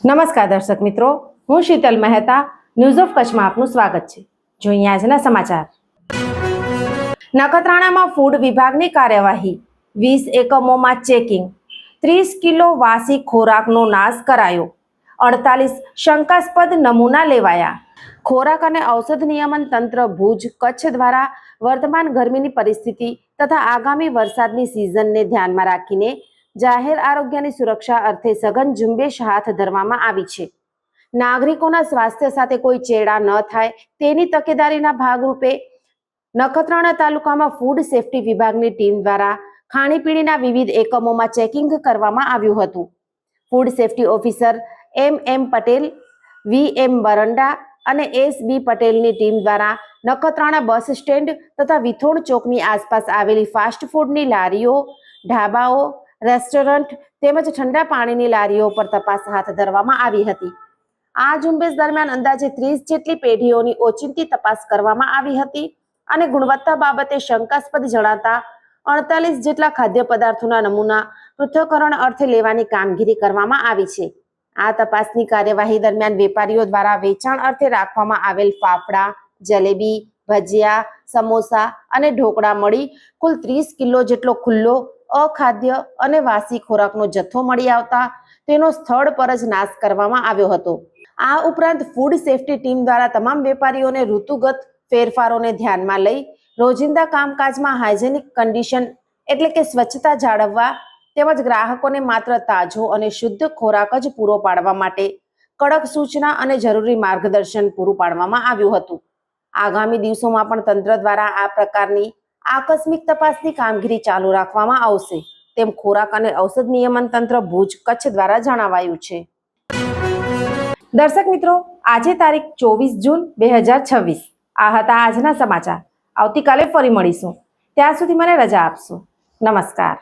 નમસ્કાર દર્શક મિત્રો, હું શીતલ મહેતા ન્યૂઝ ઓફ કચ્છમાં આપનું સ્વાગત છે। જોઈએ આજના સમાચાર। નખત્રાણામાં ફૂડ વિભાગની કાર્યવાહી, 20 એકમોમાં ચેકિંગ, 30 કિલો વાસી ખોરાકનો નાશ કરાયો, 48 શંકાસ્પદ નમૂના લેવાયા। ખોરાક અને ઔષધ નિયમન તંત્ર ભુજ કચ્છ દ્વારા વર્તમાન ગરમીની પરિસ્થિતિ તથા આગામી વરસાદની સિઝનને ધ્યાનમાં રાખીને જાહેર આરોગ્યની સુરક્ષા અર્થે સઘન ઝુંબેશ હાથ ધરવામાં આવી છે। નાગરિકોના સ્વાસ્થ્ય સાથે કોઈ ચેડા ન થાય તેની તકેદારીના ભાગરૂપે નખત્રાણા તાલુકામાં ફૂડ સેફ્ટી વિભાગની ટીમ દ્વારા ખાણીપીણીના વિવિધ એકમોમાં ચેકિંગ કરવામાં આવ્યું હતું। ફૂડ સેફ્ટી ઓફિસર એમ પટેલ, વીએમ બરંડા અને એસબી પટેલની ટીમ દ્વારા નખત્રાણા બસ સ્ટેન્ડ તથા વિથોણ ચોકની આસપાસ આવેલી ફાસ્ટ ફૂડની લારીઓ, ઢાબાઓ, રેસ્ટોરન્ટ તેમજ ઠંડા પાણીની લારીઓ પર તપાસ હાથ ધરવામાં આવી હતી। આ ઝુંબેશ દરમિયાન અંદાજે 30 જેટલી પેઢીઓની ઓચિંતી તપાસ કરવામાં આવી હતી અને ગુણવત્તા બાબતે શંકાસ્પદ જણાતા 48 જેટલા ખાદ્ય પદાર્થોના નમૂના પૃથ્થકરણ અર્થે લેવાની કામગીરી કરવામાં આવી છે। આ તપાસની કાર્યવાહી દરમિયાન વેપારીઓ દ્વારા વેચાણ અર્થે રાખવામાં આવેલ ફાફડા, જલેબી, ભજીયા, સમોસા અને ઢોકળા મળી કુલ 30 કિલો જેટલો ખુલ્લો અખાદ્ય અને વાસી ખોરાકનો જથ્થો મળી આવતા તેનો સ્થળ પર જ નાશ કરવામાં આવ્યો હતો। આ ઉપરાંત ફૂડ સેફ્ટી ટીમ દ્વારા તમામ વેપારીઓને ઋતુગત ફેરફારોને ધ્યાનમાં લઈ રોજિંદા કામકાજમાં હાઇજેનિક કન્ડિશન એટલે કે સ્વચ્છતા જાળવવા તેમજ ગ્રાહકોને માત્ર તાજો અને શુદ્ધ ખોરાક જ પૂરો પાડવા માટે કડક સૂચના અને જરૂરી માર્ગદર્શન પૂરું પાડવામાં આવ્યું હતું। આગામી દિવસોમાં પણ તંત્ર દ્વારા આ પ્રકારની આકસ્મિક તપાસની કામગીરી ચાલુ રાખવામાં આવશે તેમ ખોરાક અને ઔષધ નિયમન તંત્ર ભુજ કચ્છ દ્વારા જણાવાયું છે। દર્શક મિત્રો, આજે તારીખ 24 જૂન 2026 આ હતા આજના સમાચાર। આવતીકાલે ફરી મળીશું, ત્યાં સુધી મને રજા આપશો। નમસ્કાર।